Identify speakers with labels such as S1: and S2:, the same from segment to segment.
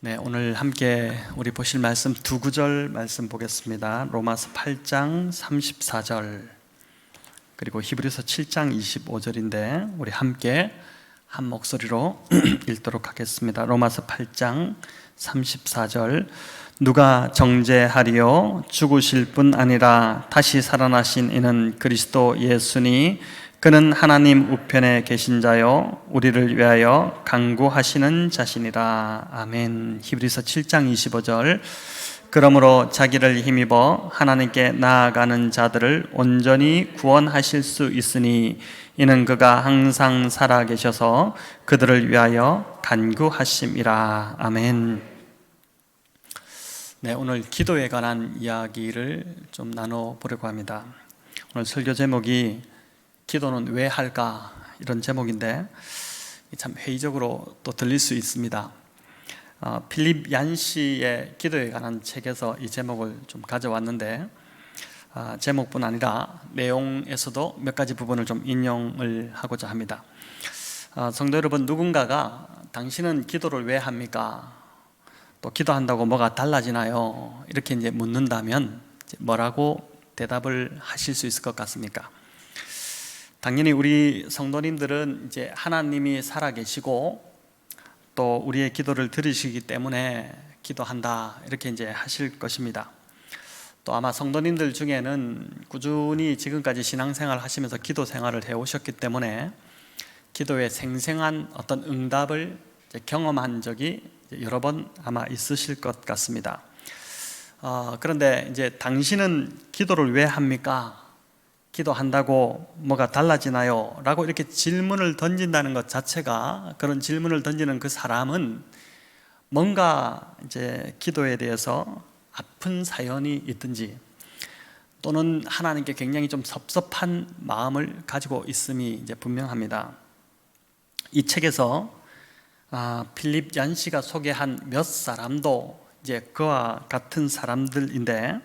S1: 네, 오늘 함께 우리 보실 말씀 두 구절 말씀 보겠습니다. 로마서 8장 34절 그리고 히브리서 7장 25절인데 우리 함께 한 목소리로 읽도록 하겠습니다. 로마서 8장 34절 누가 정죄하리요? 죽으실 뿐 아니라 다시 살아나신 이는 그리스도 예수니 그는 하나님 우편에 계신 자요 우리를 위하여 간구하시는 자신이라. 아멘. 히브리서 7장 25절 그러므로 자기를 힘입어 하나님께 나아가는 자들을 온전히 구원하실 수 있으니 이는 그가 항상 살아계셔서 그들을 위하여 간구하심이라. 아멘. 네, 오늘 기도에 관한 이야기를 좀 나눠보려고 합니다. 오늘 설교 제목이 기도는 왜 할까? 이런 제목인데 참 회의적으로 또 들릴 수 있습니다. 필립 얀시의 기도에 관한 책에서 이 제목을 좀 가져왔는데 제목뿐 아니라 내용에서도 몇 가지 부분을 좀 인용을 하고자 합니다. 성도 여러분, 누군가가 당신은 기도를 왜 합니까? 또 기도한다고 뭐가 달라지나요? 이렇게 이제 묻는다면 뭐라고 대답을 하실 수 있을 것 같습니까? 당연히 우리 성도님들은 이제 하나님이 살아계시고 또 우리의 기도를 들으시기 때문에 기도한다 이렇게 이제 하실 것입니다. 또 아마 성도님들 중에는 꾸준히 지금까지 신앙생활 하시면서 기도 생활을 해오셨기 때문에 기도의 생생한 어떤 응답을 경험한 적이 여러 번 아마 있으실 것 같습니다. 그런데 이제 당신은 기도를 왜 합니까? 기도한다고 뭐가 달라지나요? 라고 이렇게 질문을 던진다는 것 자체가, 그런 질문을 던지는 그 사람은 뭔가 이제 기도에 대해서 아픈 사연이 있든지 또는 하나님께 굉장히 좀 섭섭한 마음을 가지고 있음이 이제 분명합니다. 이 책에서 필립 얀시가 소개한 몇 사람도 이제 그와 같은 사람들인데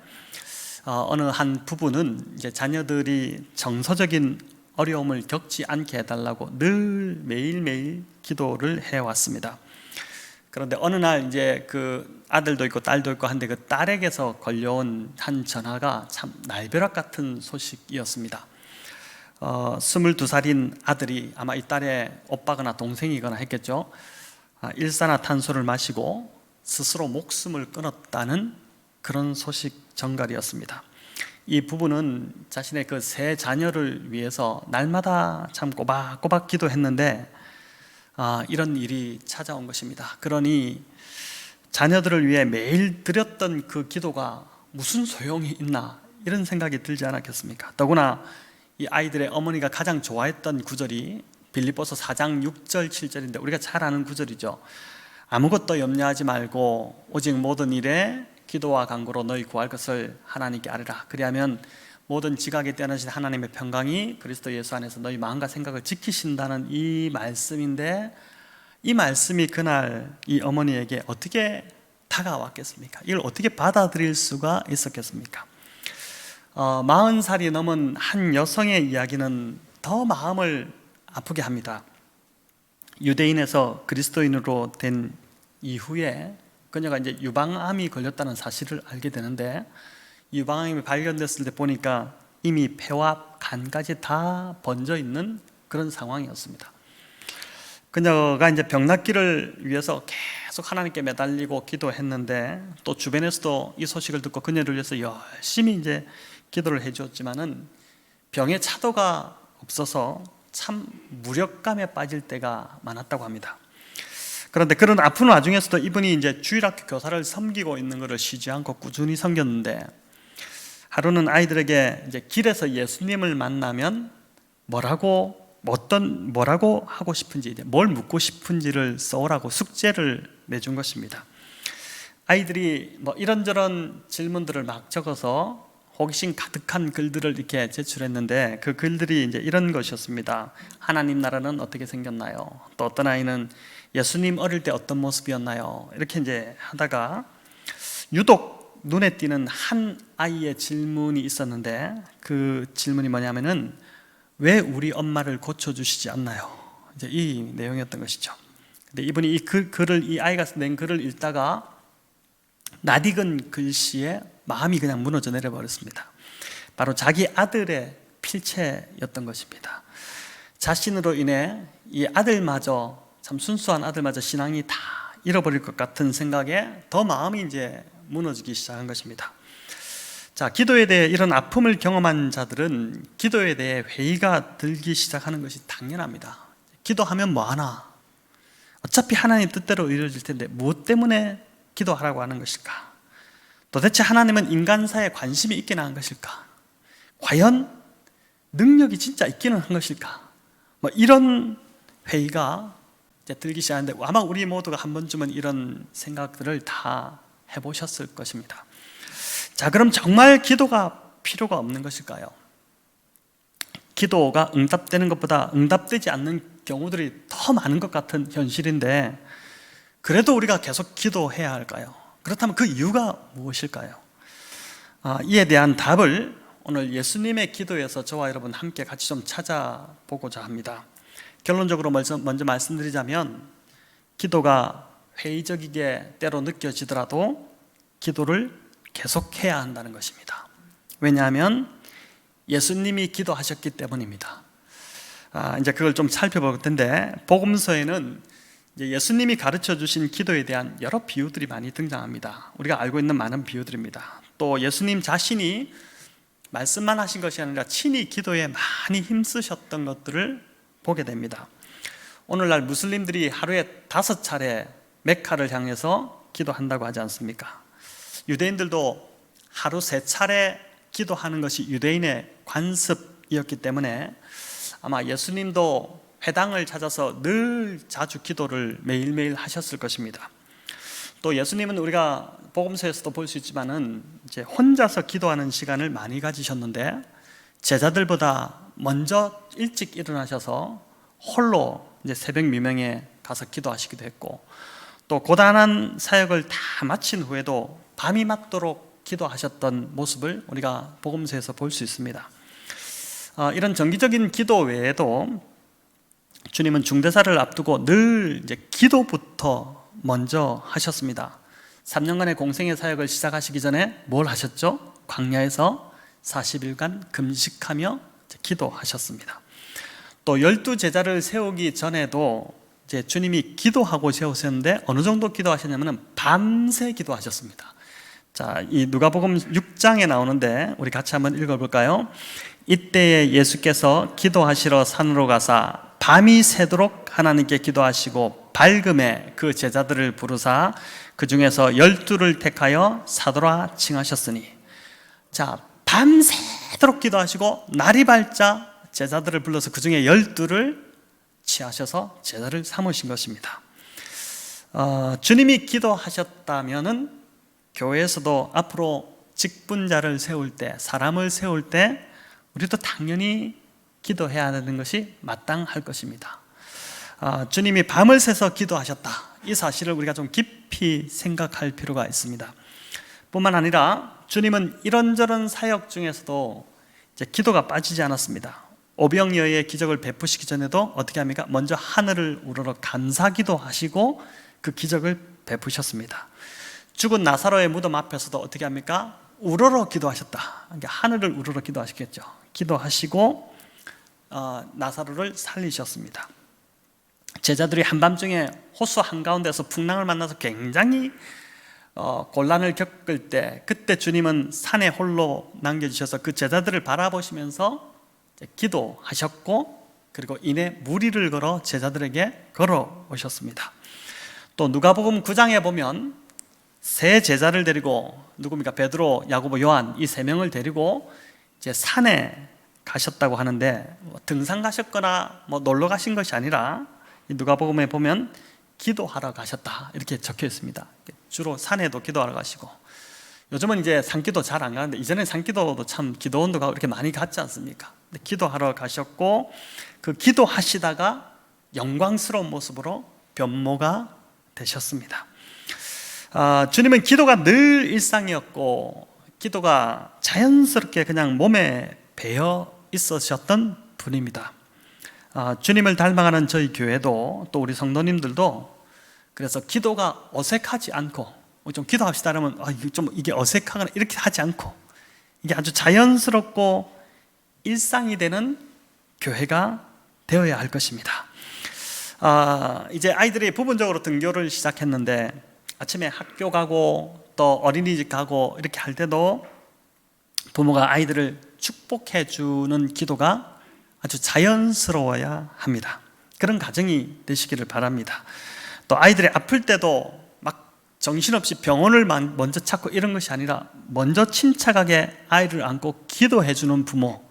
S1: 어느 한 부부는 이제 자녀들이 정서적인 어려움을 겪지 않게 해달라고 늘 매일매일 기도를 해왔습니다. 그런데 어느 날 이제 그 아들도 있고 딸도 있고 한데 그 딸에게서 걸려온 한 전화가 참 날벼락 같은 소식이었습니다. 22살인 아들이, 아마 이 딸의 오빠거나 동생이거나 했겠죠. 일산화탄소를 마시고 스스로 목숨을 끊었다는 그런 소식 전갈이었습니다. 이 부부는 자신의 그 세 자녀를 위해서 날마다 참 꼬박꼬박 기도했는데 이런 일이 찾아온 것입니다. 그러니 자녀들을 위해 매일 드렸던 그 기도가 무슨 소용이 있나 이런 생각이 들지 않았겠습니까? 더구나 이 아이들의 어머니가 가장 좋아했던 구절이 빌립보서 4장 6절 7절인데 우리가 잘 아는 구절이죠. 아무것도 염려하지 말고 오직 모든 일에 기도와 간구로 너희 구할 것을 하나님께 아뢰라. 그리하면 모든 지각에 뛰어나신 하나님의 평강이 그리스도 예수 안에서 너희 마음과 생각을 지키신다는 이 말씀인데, 이 말씀이 그날 이 어머니에게 어떻게 다가왔겠습니까? 이걸 어떻게 받아들일 수가 있었겠습니까? 40살이 넘은 한 여성의 이야기는 더 마음을 아프게 합니다. 유대인에서 그리스도인으로 된 이후에 그녀가 이제 유방암이 걸렸다는 사실을 알게 되는데, 유방암이 발견됐을 때 보니까 이미 폐와 간까지 다 번져 있는 그런 상황이었습니다. 그녀가 이제 병낫기를 위해서 계속 하나님께 매달리고 기도했는데, 또 주변에서도 이 소식을 듣고 그녀를 위해서 열심히 이제 기도를 해주었지만은 병의 차도가 없어서 참 무력감에 빠질 때가 많았다고 합니다. 그런데 그런 아픈 와중에서도 이분이 이제 주일학교 교사를 섬기고 있는 것을 쉬지 않고 꾸준히 섬겼는데, 하루는 아이들에게 이제 길에서 예수님을 만나면 뭐라고 하고 싶은지, 뭘 묻고 싶은지를 써오라고 숙제를 내준 것입니다. 아이들이 뭐 이런저런 질문들을 막 적어서 호기심 가득한 글들을 이렇게 제출했는데, 그 글들이 이제 이런 것이었습니다. 하나님 나라는 어떻게 생겼나요? 또 어떤 아이는 예수님 어릴 때 어떤 모습이었나요? 이렇게 이제 하다가 유독 눈에 띄는 한 아이의 질문이 있었는데, 그 질문이 뭐냐면은 왜 우리 엄마를 고쳐주시지 않나요? 이제 이 내용이었던 것이죠. 근데 이분이 이 아이가 낸 글을 읽다가 낯익은 글씨에 마음이 그냥 무너져 내려버렸습니다. 바로 자기 아들의 필체였던 것입니다. 자신으로 인해 이 아들마저, 참 순수한 아들마저 신앙이 다 잃어버릴 것 같은 생각에 더 마음이 이제 무너지기 시작한 것입니다. 자, 기도에 대해 이런 아픔을 경험한 자들은 기도에 대해 회의가 들기 시작하는 것이 당연합니다. 기도하면 뭐하나? 어차피 하나님 뜻대로 이루어질 텐데 무엇 때문에 기도하라고 하는 것일까? 도대체 하나님은 인간사에 관심이 있기는 한 것일까? 과연 능력이 진짜 있기는 한 것일까? 뭐 이런 회의가 이제 들기 시작하는데 아마 우리 모두가 한 번쯤은 이런 생각들을 다 해보셨을 것입니다. 자, 그럼 정말 기도가 필요가 없는 것일까요? 기도가 응답되는 것보다 응답되지 않는 경우들이 더 많은 것 같은 현실인데 그래도 우리가 계속 기도해야 할까요? 그렇다면 그 이유가 무엇일까요? 이에 대한 답을 오늘 예수님의 기도에서 저와 여러분 함께 같이 좀 찾아보고자 합니다. 결론적으로 먼저 말씀드리자면 기도가 회의적이게 때로 느껴지더라도 기도를 계속해야 한다는 것입니다. 왜냐하면 예수님이 기도하셨기 때문입니다. 이제 그걸 좀 살펴볼 텐데 복음서에는 이제 예수님이 가르쳐 주신 기도에 대한 여러 비유들이 많이 등장합니다. 우리가 알고 있는 많은 비유들입니다. 또 예수님 자신이 말씀만 하신 것이 아니라 친히 기도에 많이 힘쓰셨던 것들을 보게 됩니다. 오늘날 무슬림들이 하루에 5차례 메카를 향해서 기도한다고 하지 않습니까? 유대인들도 하루 3차례 기도하는 것이 유대인의 관습이었기 때문에 아마 예수님도 회당을 찾아서 늘 자주 기도를 매일매일 하셨을 것입니다. 또 예수님은 우리가 복음서에서도 볼 수 있지만은 이제 혼자서 기도하는 시간을 많이 가지셨는데 제자들보다 먼저 일찍 일어나셔서 홀로 이제 새벽 미명에 가서 기도하시기도 했고 또 고단한 사역을 다 마친 후에도 밤이 맞도록 기도하셨던 모습을 우리가 복음서에서 볼 수 있습니다. 이런 정기적인 기도 외에도 주님은 중대사를 앞두고 늘 이제 기도부터 먼저 하셨습니다. 3년간의 공생의 사역을 시작하시기 전에 뭘 하셨죠? 광야에서 40일간 금식하며 기도하셨습니다. 또 12제자를 세우기 전에도 이제 주님이 기도하고 세우셨는데 어느 정도 기도하셨냐면 밤새 기도하셨습니다. 자, 이 누가복음 6장에 나오는데 우리 같이 한번 읽어볼까요? 이때에 예수께서 기도하시러 산으로 가사 밤이 새도록 하나님께 기도하시고 밝음에 그 제자들을 부르사 그 중에서 12를 택하여 사도라 칭하셨으니, 자, 밤새도록 기도하시고 날이 밝자 제자들을 불러서 그 중에 12를 취하셔서 제자를 삼으신 것입니다. 주님이 기도하셨다면은 교회에서도 앞으로 직분자를 세울 때, 사람을 세울 때 우리도 당연히 기도해야 하는 것이 마땅할 것입니다. 주님이 밤을 새서 기도하셨다, 이 사실을 우리가 좀 깊이 생각할 필요가 있습니다. 뿐만 아니라 주님은 이런저런 사역 중에서도 이제 기도가 빠지지 않았습니다. 오병이어의 기적을 베푸시기 전에도 어떻게 합니까? 먼저 하늘을 우러러 감사기도 하시고 그 기적을 베푸셨습니다. 죽은 나사로의 무덤 앞에서도 어떻게 합니까? 우러러 기도하셨다. 그러니까 하늘을 우러러 기도하시겠죠. 기도하시고 나사로를 살리셨습니다. 제자들이 한밤중에 호수 한가운데서 풍랑을 만나서 굉장히 곤란을 겪을 때, 그때 주님은 산에 홀로 남겨주셔서 그 제자들을 바라보시면서 기도하셨고, 그리고 이내 무리를 걸어 제자들에게 걸어오셨습니다. 또 누가복음 9장에 보면 세 제자를 데리고, 누굽니까? 베드로, 야고보, 요한, 이 세 명을 데리고 이제 산에 가셨다고 하는데 등산 가셨거나 놀러 가신 것이 아니라 누가복음에 보면 기도하러 가셨다 이렇게 적혀 있습니다. 주로 산에도 기도하러 가시고, 요즘은 이제 산기도 잘 안 가는데 이전에 산기도도 참 기도원도가 그렇게 많이 갔지 않습니까? 기도하러 가셨고, 그 기도하시다가 영광스러운 모습으로 변모가 되셨습니다. 주님은 기도가 늘 일상이었고 기도가 자연스럽게 그냥 몸에 배어 있으셨던 분입니다. 주님을 닮아가는 저희 교회도 또 우리 성도님들도 그래서 기도가 어색하지 않고, 좀 기도합시다 그러면 이게 어색하거나 이렇게 하지 않고, 이게 아주 자연스럽고 일상이 되는 교회가 되어야 할 것입니다. 이제 아이들이 부분적으로 등교를 시작했는데, 아침에 학교 가고 또 어린이집 가고 이렇게 할 때도 부모가 아이들을 축복해 주는 기도가 아주 자연스러워야 합니다. 그런 가정이 되시기를 바랍니다. 또 아이들이 아플 때도 막 정신없이 병원을 먼저 찾고 이런 것이 아니라 먼저 침착하게 아이를 안고 기도해 주는 부모,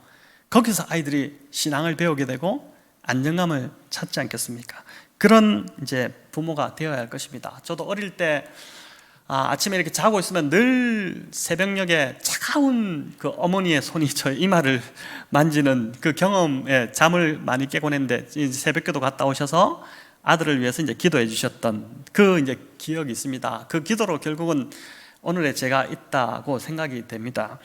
S1: 거기서 아이들이 신앙을 배우게 되고 안정감을 찾지 않겠습니까? 그런 이제 부모가 되어야 할 것입니다. 저도 어릴 때 아침에 이렇게 자고 있으면 늘 새벽녘에 차가운 그 어머니의 손이 저의 이마를 만지는 그 경험에 잠을 많이 깨곤 했는데, 새벽기도 갔다 오셔서 아들을 위해서 이제 기도해 주셨던 그 이제 기억이 있습니다. 그 기도로 결국은 오늘의 제가 있다고 생각이 됩니다.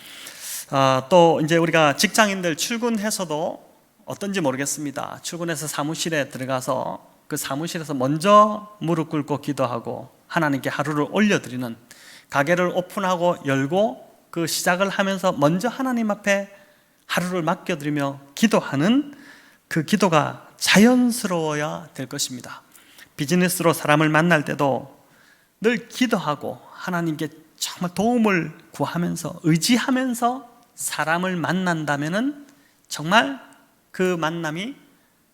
S1: 또 이제 우리가 직장인들 출근해서도 어떤지 모르겠습니다. 출근해서 사무실에 들어가서 그 사무실에서 먼저 무릎 꿇고 기도하고 하나님께 하루를 올려드리는, 가게를 오픈하고 열고 그 시작을 하면서 먼저 하나님 앞에 하루를 맡겨드리며 기도하는 그 기도가 자연스러워야 될 것입니다. 비즈니스로 사람을 만날 때도 늘 기도하고 하나님께 정말 도움을 구하면서 의지하면서 사람을 만난다면은 정말 그 만남이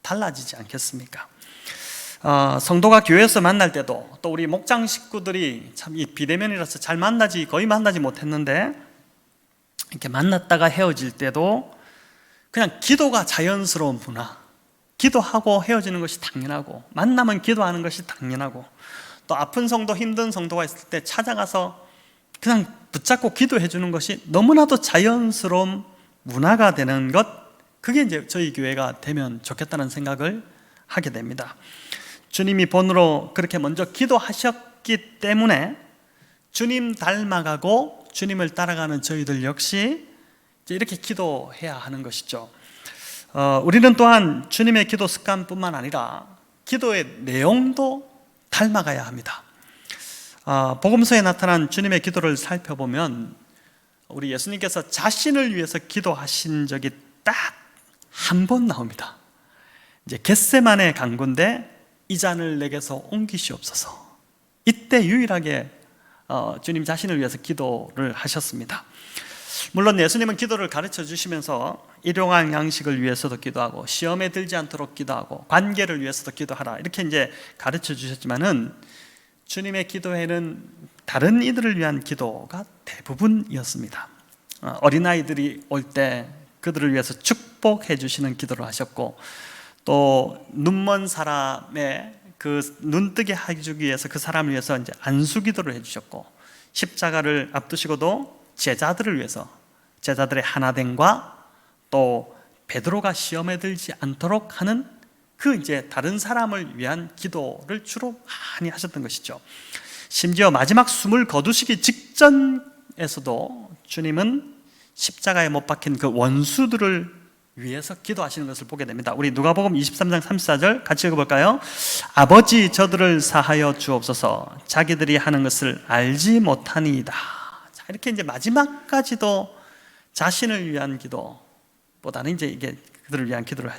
S1: 달라지지 않겠습니까? 성도가 교회에서 만날 때도, 또 우리 목장 식구들이 참 이 비대면이라서 거의 만나지 못했는데, 이렇게 만났다가 헤어질 때도 그냥 기도가 자연스러운 문화, 기도하고 헤어지는 것이 당연하고, 만나면 기도하는 것이 당연하고, 또 아픈 성도, 힘든 성도가 있을 때 찾아가서 그냥 붙잡고 기도해 주는 것이 너무나도 자연스러운 문화가 되는 것, 그게 이제 저희 교회가 되면 좋겠다는 생각을 하게 됩니다. 주님이 본으로 그렇게 먼저 기도하셨기 때문에 주님 닮아가고 주님을 따라가는 저희들 역시 이렇게 기도해야 하는 것이죠. 우리는 또한 주님의 기도 습관뿐만 아니라 기도의 내용도 닮아가야 합니다. 복음서에 나타난 주님의 기도를 살펴보면 우리 예수님께서 자신을 위해서 기도하신 적이 딱 한 번 나옵니다. 이제 겟세마네 간 건데 이 잔을 내게서 옮기시옵소서. 이때 유일하게 주님 자신을 위해서 기도를 하셨습니다. 물론 예수님은 기도를 가르쳐 주시면서 일용할 양식을 위해서도 기도하고, 시험에 들지 않도록 기도하고, 관계를 위해서도 기도하라, 이렇게 이제 가르쳐 주셨지만은 주님의 기도에는 다른 이들을 위한 기도가 대부분이었습니다. 어린아이들이 올 때 그들을 위해서 축복해 주시는 기도를 하셨고, 또 눈먼 사람의 그 눈뜨게 해주기 위해서 그 사람을 위해서 이제 안수 기도를 해주셨고, 십자가를 앞두시고도 제자들을 위해서, 제자들의 하나됨과 또 베드로가 시험에 들지 않도록 하는 그 이제 다른 사람을 위한 기도를 주로 많이 하셨던 것이죠. 심지어 마지막 숨을 거두시기 직전에서도 주님은 십자가에 못 박힌 그 원수들을 위해서 기도하시는 것을 보게 됩니다. 우리 누가복음 23장 34절 같이 읽어볼까요? 아버지, 저들을 사하여 주옵소서, 자기들이 하는 것을 알지 못하니이다. 자, 이렇게 이제 마지막까지도 자신을 위한 기도보다는 이제 이게 그들을 위한 기도를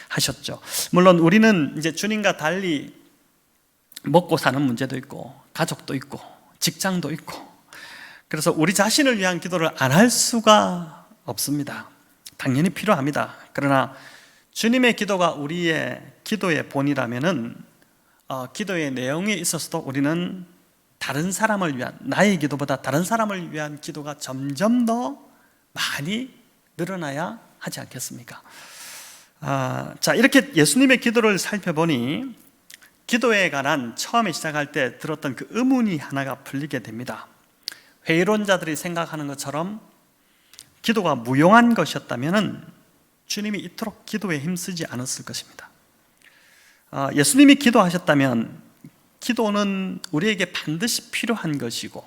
S1: 하셨죠. 물론 우리는 이제 주님과 달리 먹고 사는 문제도 있고, 가족도 있고, 직장도 있고, 그래서 우리 자신을 위한 기도를 안 할 수가 없습니다. 당연히 필요합니다. 그러나 주님의 기도가 우리의 기도의 본이라면은 기도의 내용에 있어서도 우리는 다른 사람을 위한, 나의 기도보다 다른 사람을 위한 기도가 점점 더 많이 늘어나야 하지 않겠습니까? 자, 이렇게 예수님의 기도를 살펴보니 기도에 관한 처음에 시작할 때 들었던 그 의문이 하나가 풀리게 됩니다. 회의론자들이 생각하는 것처럼 기도가 무용한 것이었다면 주님이 이토록 기도에 힘쓰지 않았을 것입니다. 예수님이 기도하셨다면 기도는 우리에게 반드시 필요한 것이고,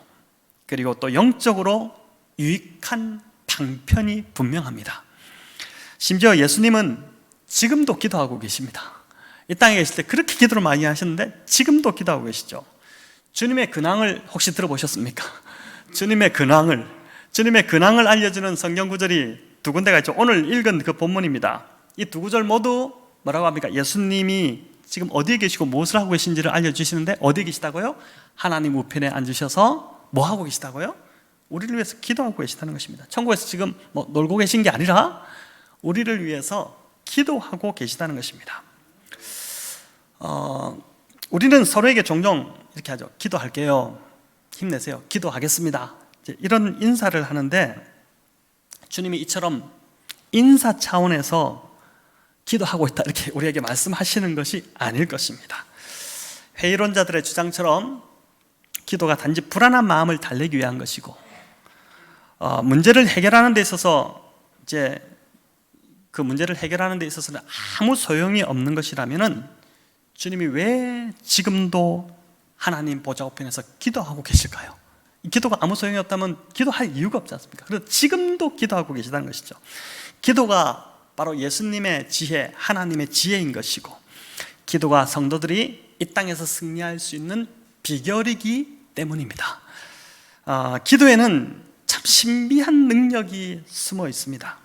S1: 그리고 또 영적으로 유익한 방편이 분명합니다. 심지어 예수님은 지금도 기도하고 계십니다. 이 땅에 계실 때 그렇게 기도를 많이 하셨는데 지금도 기도하고 계시죠. 주님의 근황을 혹시 들어보셨습니까? 주님의 근황을 알려주는 성경 구절이 두 군데가 있죠. 오늘 읽은 그 본문입니다. 이 두 구절 모두 뭐라고 합니까? 예수님이 지금 어디에 계시고 무엇을 하고 계신지를 알려주시는데, 어디에 계시다고요? 하나님 우편에 앉으셔서 뭐 하고 계시다고요? 우리를 위해서 기도하고 계시다는 것입니다. 천국에서 지금 뭐 놀고 계신 게 아니라 우리를 위해서 기도하고 계시다는 것입니다. 우리는 서로에게 종종 이렇게 하죠. 기도할게요, 힘내세요, 기도하겠습니다, 이런 인사를 하는데, 주님이 이처럼 인사 차원에서 기도하고 있다 이렇게 우리에게 말씀하시는 것이 아닐 것입니다. 회의론자들의 주장처럼 기도가 단지 불안한 마음을 달래기 위한 것이고, 문제를 해결하는 데 있어서 이제 그 문제를 해결하는 데 있어서는 아무 소용이 없는 것이라면은 주님이 왜 지금도 하나님 보좌 우편에서 기도하고 계실까요? 이 기도가 아무 소용이 없다면 기도할 이유가 없지 않습니까? 그래서 지금도 기도하고 계시다는 것이죠. 기도가 바로 예수님의 지혜, 하나님의 지혜인 것이고, 기도가 성도들이 이 땅에서 승리할 수 있는 비결이기 때문입니다. 기도에는 참 신비한 능력이 숨어 있습니다.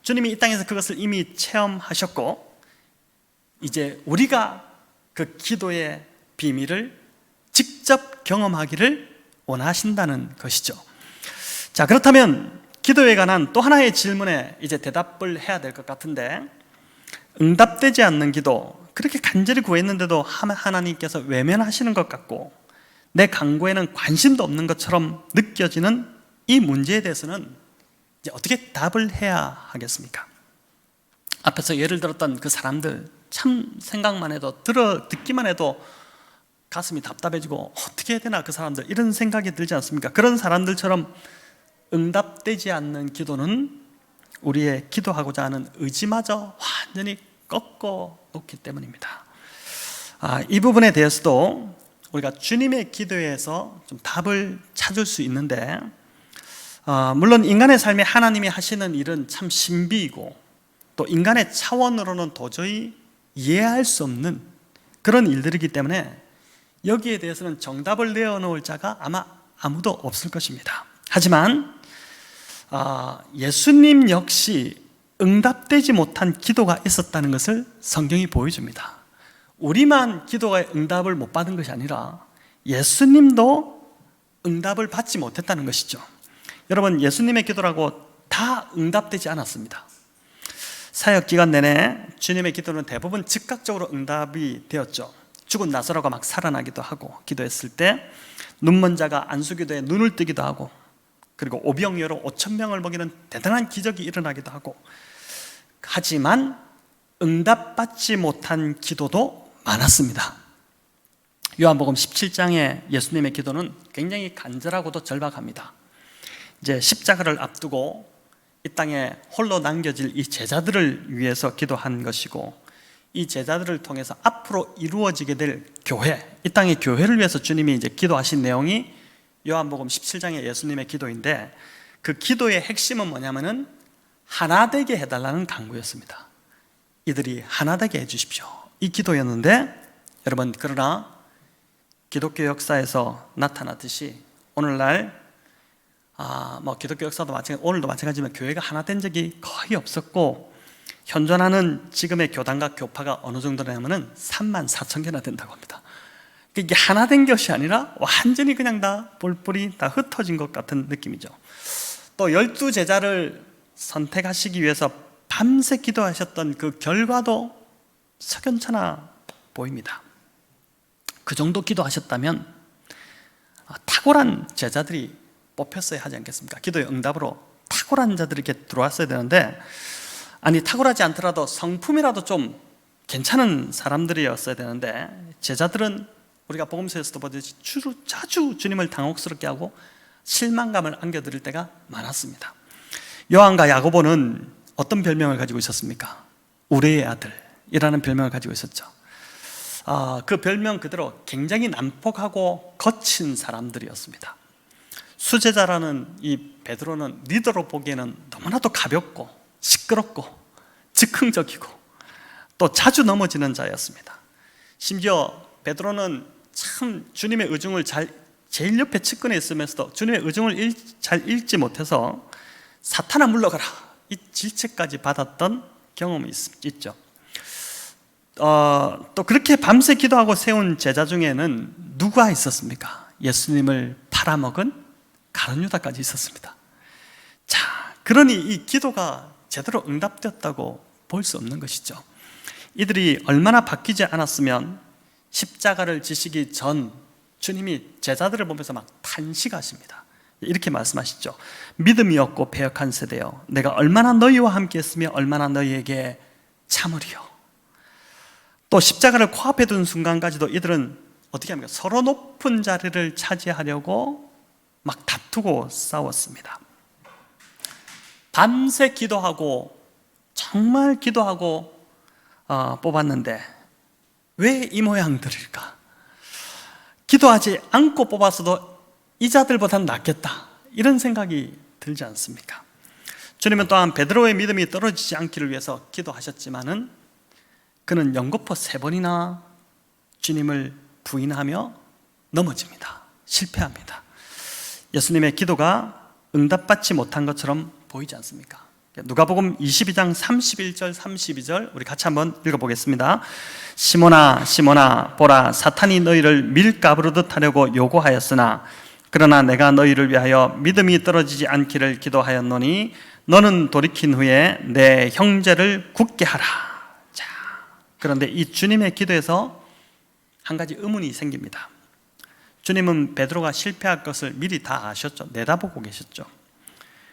S1: 주님이 이 땅에서 그것을 이미 체험하셨고, 이제 우리가 그 기도의 비밀을 직접 경험하기를 원하신다는 것이죠. 자, 그렇다면 기도에 관한 또 하나의 질문에 이제 대답을 해야 될 것 같은데, 응답되지 않는 기도, 그렇게 간절히 구했는데도 하나님께서 외면하시는 것 같고 내 간구에는 관심도 없는 것처럼 느껴지는 이 문제에 대해서는 이제 어떻게 답을 해야 하겠습니까? 앞에서 예를 들었던 그 사람들, 참 생각만 해도 듣기만 해도 가슴이 답답해지고 어떻게 해야 되나 그 사람들, 이런 생각이 들지 않습니까? 그런 사람들처럼 응답되지 않는 기도는 우리의 기도하고자 하는 의지마저 완전히 꺾어 놓기 때문입니다. 이 부분에 대해서도 우리가 주님의 기도에서 좀 답을 찾을 수 있는데, 물론 인간의 삶에 하나님이 하시는 일은 참 신비이고 또 인간의 차원으로는 도저히 이해할 수 없는 그런 일들이기 때문에 여기에 대해서는 정답을 내어놓을 자가 아마 아무도 없을 것입니다. 하지만 예수님 역시 응답되지 못한 기도가 있었다는 것을 성경이 보여줍니다. 우리만 기도의 응답을 못 받은 것이 아니라 예수님도 응답을 받지 못했다는 것이죠. 여러분, 예수님의 기도라고 다 응답되지 않았습니다. 사역 기간 내내 주님의 기도는 대부분 즉각적으로 응답이 되었죠. 죽은 나사로가 막 살아나기도 하고, 기도했을 때 눈먼 자가 안수기도에 눈을 뜨기도 하고, 그리고 오병이어로 5,000명을 먹이는 대단한 기적이 일어나기도 하고, 하지만 응답받지 못한 기도도 많았습니다. 요한복음 17장의 예수님의 기도는 굉장히 간절하고도 절박합니다. 이제 십자가를 앞두고 이 땅에 홀로 남겨질 이 제자들을 위해서 기도한 것이고, 이 제자들을 통해서 앞으로 이루어지게 될 교회, 이 땅의 교회를 위해서 주님이 이제 기도하신 내용이 요한복음 17장의 예수님의 기도인데, 그 기도의 핵심은 뭐냐면은 하나 되게 해달라는 간구였습니다. 이들이 하나 되게 해주십시오, 이 기도였는데, 여러분, 그러나 기독교 역사에서 나타났듯이 오늘날 기독교 역사도 오늘도 마찬가지지만 교회가 하나 된 적이 거의 없었고, 현존하는 지금의 교단과 교파가 어느 정도냐면은 34,000개나 된다고 합니다. 이게 하나 된 것이 아니라 완전히 그냥 다 뿔뿔이 다 흩어진 것 같은 느낌이죠. 또 12 제자를 선택하시기 위해서 밤새 기도하셨던 그 결과도 석연찮아 보입니다. 그 정도 기도하셨다면 탁월한 제자들이 뽑혔어야 하지 않겠습니까? 기도의 응답으로 탁월한 자들이 이렇게 들어왔어야 되는데, 탁월하지 않더라도 성품이라도 좀 괜찮은 사람들이었어야 되는데, 제자들은 우리가 복음서에서도 보듯이 자주 주님을 당혹스럽게 하고 실망감을 안겨드릴 때가 많았습니다. 요한과 야고보는 어떤 별명을 가지고 있었습니까? 우레의 아들이라는 별명을 가지고 있었죠. 그 별명 그대로 굉장히 난폭하고 거친 사람들이었습니다. 수제자라는 이 베드로는 리더로 보기에는 너무나도 가볍고 시끄럽고 즉흥적이고 또 자주 넘어지는 자였습니다. 심지어 베드로는 참 주님의 의중을 제일 옆에 측근에 있으면서도 주님의 의중을 잘 읽지 못해서 사탄아 물러가라, 이 질책까지 받았던 경험이 있죠. 또 그렇게 밤새 기도하고 세운 제자 중에는 누가 있었습니까? 예수님을 팔아먹은 가룟 유다까지 있었습니다. 자, 그러니 이 기도가 제대로 응답되었다고 볼 수 없는 것이죠. 이들이 얼마나 바뀌지 않았으면 십자가를 지시기 전 주님이 제자들을 보면서 막 탄식하십니다. 이렇게 말씀하시죠. 믿음이 없고 배역한 세대여, 내가 얼마나 너희와 함께 했으며 얼마나 너희에게 참으리요. 또 십자가를 코앞에 둔 순간까지도 이들은 어떻게 합니까? 서로 높은 자리를 차지하려고 막 다투고 싸웠습니다. 밤새 기도하고 정말 기도하고 뽑았는데 왜 이 모양들일까? 기도하지 않고 뽑았어도 이 자들보다는 낫겠다, 이런 생각이 들지 않습니까? 주님은 또한 베드로의 믿음이 떨어지지 않기를 위해서 기도하셨지만은 그는 연거푸 3번이나 주님을 부인하며 넘어집니다. 실패합니다. 예수님의 기도가 응답받지 못한 것처럼 보이지 않습니까? 누가복음 22장 31절 32절 우리 같이 한번 읽어보겠습니다. 시몬아 시몬아 보라, 사탄이 너희를 밀가부르듯 하려고 요구하였으나 그러나 내가 너희를 위하여 믿음이 떨어지지 않기를 기도하였노니 너는 돌이킨 후에 내 형제를 굳게 하라. 자, 그런데 이 주님의 기도에서 한 가지 의문이 생깁니다. 주님은 베드로가 실패할 것을 미리 다 아셨죠. 내다보고 계셨죠.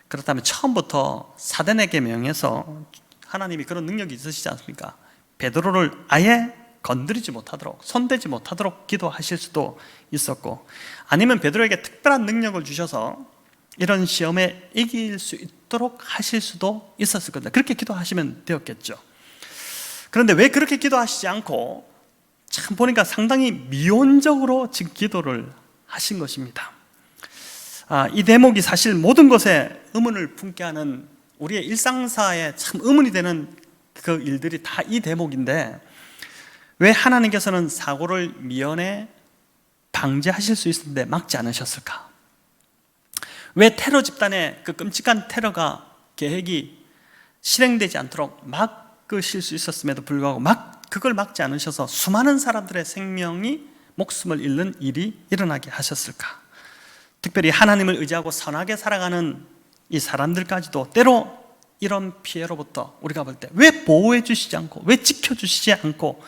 S1: 그렇다면 처음부터 사대에게 명해서 하나님이 그런 능력이 있으시지 않습니까? 베드로를 아예 건드리지 못하도록, 손대지 못하도록 기도하실 수도 있었고, 아니면 베드로에게 특별한 능력을 주셔서 이런 시험에 이길 수 있도록 하실 수도 있었을 겁니다. 그렇게 기도하시면 되었겠죠. 그런데 왜 그렇게 기도하시지 않고 참 보니까 상당히 미온적으로 지금 기도를 하신 것입니다. 이 대목이 사실 모든 것에 의문을 품게 하는, 우리의 일상사에 참 의문이 되는 그 일들이 다 이 대목인데, 왜 하나님께서는 사고를 미연에 방지하실 수 있었는데 막지 않으셨을까? 왜 테러 집단의 그 끔찍한 테러가 계획이 실행되지 않도록 막으실 수 있었음에도 불구하고 그걸 막지 않으셔서 수많은 사람들의 생명이, 목숨을 잃는 일이 일어나게 하셨을까? 특별히 하나님을 의지하고 선하게 살아가는 이 사람들까지도 때로 이런 피해로부터 우리가 볼 때 왜 보호해 주시지 않고, 왜 지켜주시지 않고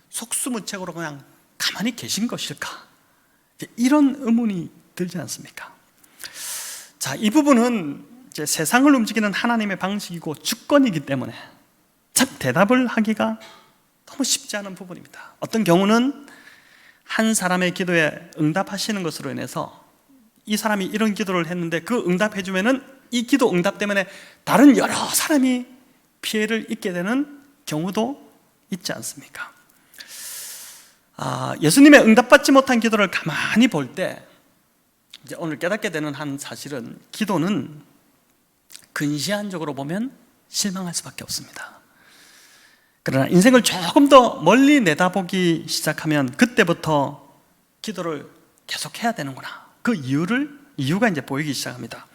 S1: 속수무책으로 그냥 가만히 계신 것일까? 이런 의문이 들지 않습니까? 자, 이 부분은 이제 세상을 움직이는 하나님의 방식이고 주권이기 때문에 참 대답을 하기가 너무 쉽지 않은 부분입니다. 어떤 경우는 한 사람의 기도에 응답하시는 것으로 인해서 이 사람이 이런 기도를 했는데 그 응답해 주면은 이 기도 응답 때문에 다른 여러 사람이 피해를 입게 되는 경우도 있지 않습니까? 예수님의 응답받지 못한 기도를 가만히 볼 때 이제 오늘 깨닫게 되는 한 사실은, 기도는 근시안적으로 보면 실망할 수밖에 없습니다. 그러나 인생을 조금 더 멀리 내다보기 시작하면 그때부터 기도를 계속해야 되는구나, 그 이유가 이제 보이기 시작합니다.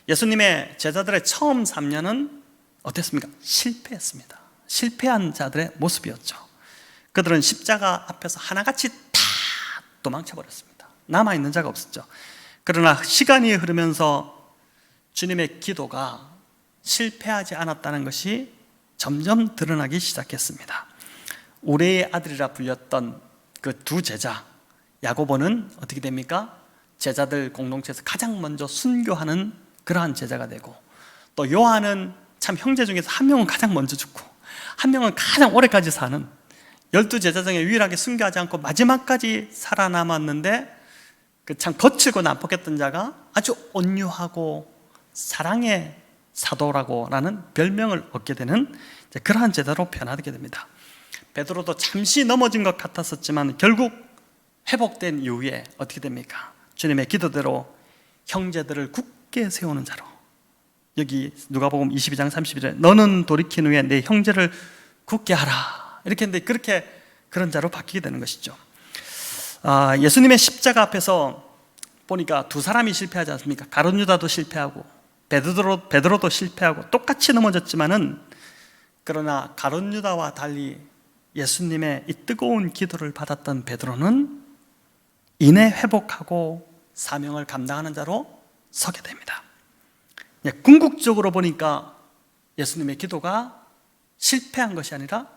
S1: 예수님의 제자들의 처음 3년은 어땠습니까? 실패했습니다. 실패한 자들의 모습이었죠. 그들은 십자가 앞에서 하나같이 다 도망쳐 버렸습니다. 남아있는 자가 없었죠. 그러나 시간이 흐르면서 주님의 기도가 실패하지 않았다는 것이 점점 드러나기 시작했습니다. 우레의 아들이라 불렸던 그 두 제자, 야고보는 어떻게 됩니까? 제자들 공동체에서 가장 먼저 순교하는 그러한 제자가 되고, 또 요한은 참 형제 중에서 한 명은 가장 먼저 죽고 한 명은 가장 오래까지 사는, 12제자 중에 유일하게 순교하지 않고 마지막까지 살아남았는데 그 참 거칠고 난폭했던 자가 아주 온유하고 사랑의 사도라고라는 별명을 얻게 되는 그러한 제자로 변화되게 됩니다. 베드로도 잠시 넘어진 것 같았었지만 결국 회복된 이후에 어떻게 됩니까? 주님의 기도대로 형제들을 굳게 세우는 자로, 여기 누가복음 22장 31절에 너는 돌이킨 후에 내 형제를 굳게 하라, 이렇게 했는데 그렇게 그런 자로 바뀌게 되는 것이죠. 예수님의 십자가 앞에서 보니까 두 사람이 실패하지 않습니까? 가룟 유다도 실패하고 베드로도 실패하고 똑같이 넘어졌지만은, 그러나 가룟 유다와 달리 예수님의 이 뜨거운 기도를 받았던 베드로는 이내 회복하고 사명을 감당하는 자로 서게 됩니다. 궁극적으로 보니까 예수님의 기도가 실패한 것이 아니라,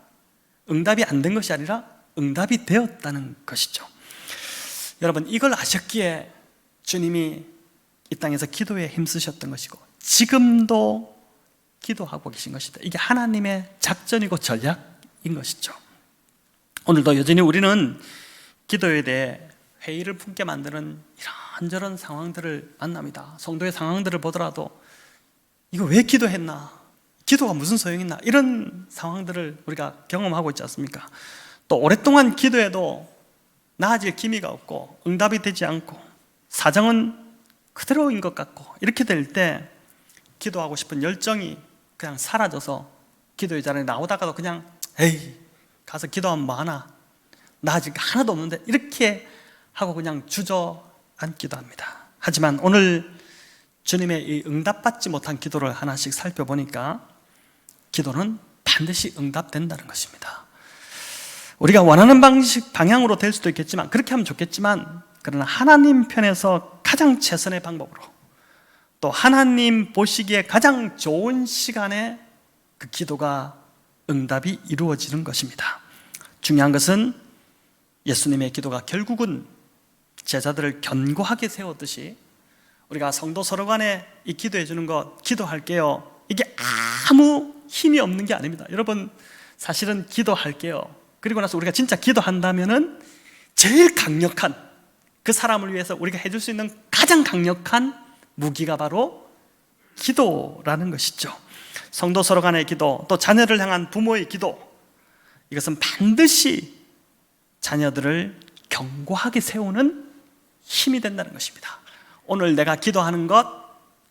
S1: 응답이 안 된 것이 아니라 응답이 되었다는 것이죠. 여러분, 이걸 아셨기에 주님이 이 땅에서 기도에 힘쓰셨던 것이고 지금도 기도하고 계신 것이다. 이게 하나님의 작전이고 전략인 것이죠. 오늘도 여전히 우리는 기도에 대해 회의를 품게 만드는 이런저런 상황들을 만납니다. 성도의 상황들을 보더라도 이거 왜 기도했나? 기도가 무슨 소용있나? 이런 상황들을 우리가 경험하고 있지 않습니까? 또 오랫동안 기도해도 나아질 기미가 없고 응답이 되지 않고 사정은 그대로인 것 같고, 이렇게 될 때 기도하고 싶은 열정이 그냥 사라져서 기도의 자리에 나오다가도 그냥 에이, 가서 기도하면 뭐하나? 나아질 게 하나도 없는데, 이렇게 하고 그냥 주저앉기도 합니다. 하지만 오늘 주님의 이 응답받지 못한 기도를 하나씩 살펴보니까 기도는 반드시 응답된다는 것입니다. 우리가 원하는 방향으로 될 수도 있겠지만, 그렇게 하면 좋겠지만, 그러나 하나님 편에서 가장 최선의 방법으로, 또 하나님 보시기에 가장 좋은 시간에 그 기도가 응답이 이루어지는 것입니다. 중요한 것은 예수님의 기도가 결국은 제자들을 견고하게 세웠듯이 우리가 성도 서로 간에 이 기도해 주는 것, 기도할게요, 이게 아무 힘이 없는 게 아닙니다. 여러분, 사실은 기도할게요, 그리고 나서 우리가 진짜 기도한다면은 제일 강력한, 그 사람을 위해서 우리가 해줄 수 있는 가장 강력한 무기가 바로 기도라는 것이죠. 성도 서로 간의 기도, 또 자녀를 향한 부모의 기도, 이것은 반드시 자녀들을 견고하게 세우는 힘이 된다는 것입니다. 오늘 내가 기도하는 것,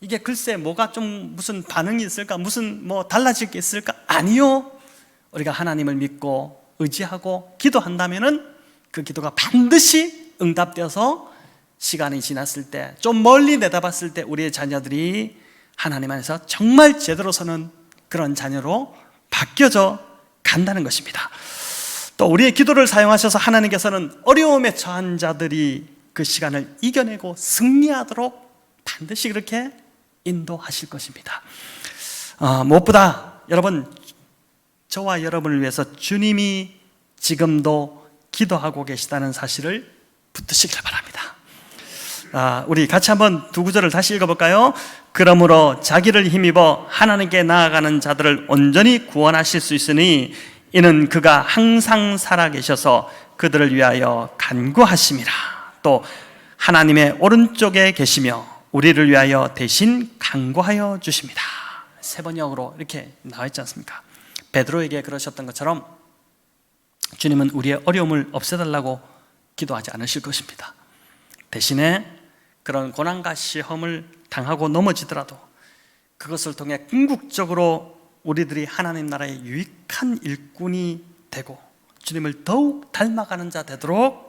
S1: 이게 글쎄 뭐가 좀 무슨 반응이 있을까, 무슨 뭐 달라질 게 있을까? 아니요. 우리가 하나님을 믿고 의지하고 기도한다면은 그 기도가 반드시 응답되어서 시간이 지났을 때, 좀 멀리 내다봤을 때 우리의 자녀들이 하나님 안에서 정말 제대로 서는 그런 자녀로 바뀌어져 간다는 것입니다. 또 우리의 기도를 사용하셔서 하나님께서는 어려움에 처한 자들이 그 시간을 이겨내고 승리하도록 반드시 그렇게 인도하실 것입니다. 무엇보다 여러분, 저와 여러분을 위해서 주님이 지금도 기도하고 계시다는 사실을 붙드시길 바랍니다. 우리 같이 한번 두 구절을 다시 읽어볼까요? 그러므로 자기를 힘입어 하나님께 나아가는 자들을 온전히 구원하실 수 있으니 이는 그가 항상 살아계셔서 그들을 위하여 간구하심이라. 또 하나님의 오른쪽에 계시며 우리를 위하여 대신 간구하여 주십니다. 세 번역으로 이렇게 나와 있지 않습니까? 베드로에게 그러셨던 것처럼 주님은 우리의 어려움을 없애달라고 기도하지 않으실 것입니다. 대신에 그런 고난과 시험을 당하고 넘어지더라도 그것을 통해 궁극적으로 우리들이 하나님 나라의 유익한 일꾼이 되고 주님을 더욱 닮아가는 자 되도록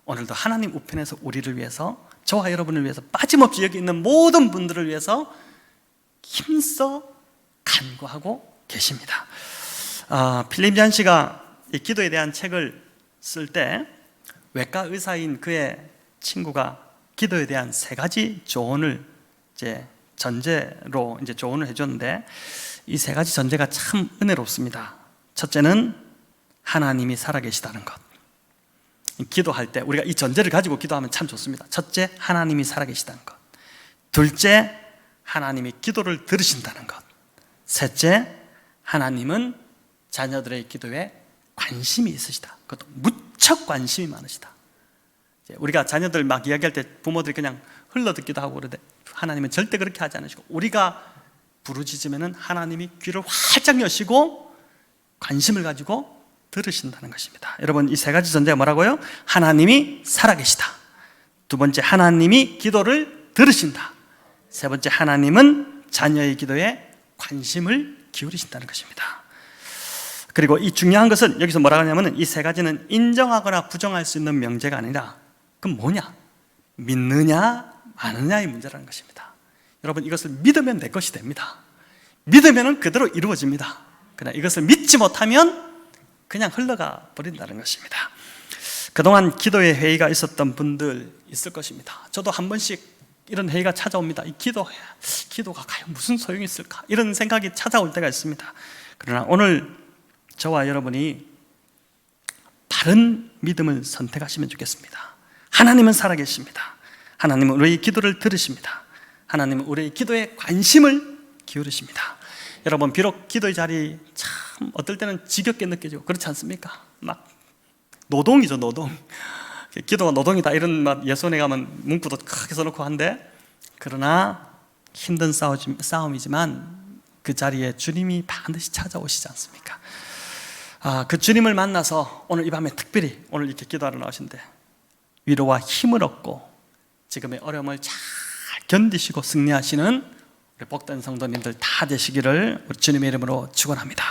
S1: 오늘도 하나님 우편에서 우리를 위해서, 저와 여러분을 위해서, 빠짐없이 여기 있는 모든 분들을 위해서 힘써 간구하고 계십니다. 필립 잔 씨가 이 기도에 대한 책을 쓸 때 외과 의사인 그의 친구가 기도에 대한 세 가지 조언을 전제로 조언을 해줬는데, 이 세 가지 전제가 참 은혜롭습니다. 첫째는 하나님이 살아계시다는 것. 기도할 때 우리가 이 전제를 가지고 기도하면 참 좋습니다. 첫째, 하나님이 살아계시다는 것. 둘째, 하나님이 기도를 들으신다는 것. 셋째, 하나님은 자녀들의 기도에 관심이 있으시다. 그것도 무척 관심이 많으시다. 우리가 자녀들 막 이야기할 때 부모들이 그냥 흘러듣기도 하고 그러는데 하나님은 절대 그렇게 하지 않으시고, 우리가 부르짖으면 하나님이 귀를 활짝 여시고 관심을 가지고 들으신다는 것입니다. 여러분, 이 세 가지 전제가 뭐라고요? 하나님이 살아계시다. 두 번째, 하나님이 기도를 들으신다. 세 번째, 하나님은 자녀의 기도에 관심을 기울이신다는 것입니다. 그리고 이 중요한 것은 여기서 뭐라고 하냐면 이 세 가지는 인정하거나 부정할 수 있는 명제가 아니라 그럼 뭐냐? 믿느냐 마느냐의 문제라는 것입니다. 여러분 이것을 믿으면 내 것이 됩니다. 믿으면 그대로 이루어집니다. 그러나 이것을 믿지 못하면 그냥 흘러가 버린다는 것입니다. 그동안 기도의 회의가 있었던 분들 있을 것입니다. 저도 한 번씩 이런 회의가 찾아옵니다. 이 기도가 과연 무슨 소용이 있을까? 이런 생각이 찾아올 때가 있습니다. 그러나 오늘 저와 여러분이 바른 믿음을 선택하시면 좋겠습니다. 하나님은 살아계십니다. 하나님은 우리의 기도를 들으십니다. 하나님은 우리의 기도에 관심을 기울이십니다. 여러분 비록 기도의 자리 참 어떨 때는 지겹게 느껴지고 그렇지 않습니까? 막 노동이죠, 노동. 기도가 노동이다 이런 막 예선에 가면 문구도 크게 써놓고 한데, 그러나 힘든 싸움이지만 그 자리에 주님이 반드시 찾아오시지 않습니까? 그 주님을 만나서 오늘 이 밤에 특별히 오늘 이렇게 기도하러 나오신데 위로와 힘을 얻고 지금의 어려움을 잘 견디시고 승리하시는 우리 복된 성도님들 다 되시기를 우리 주님의 이름으로 축원합니다.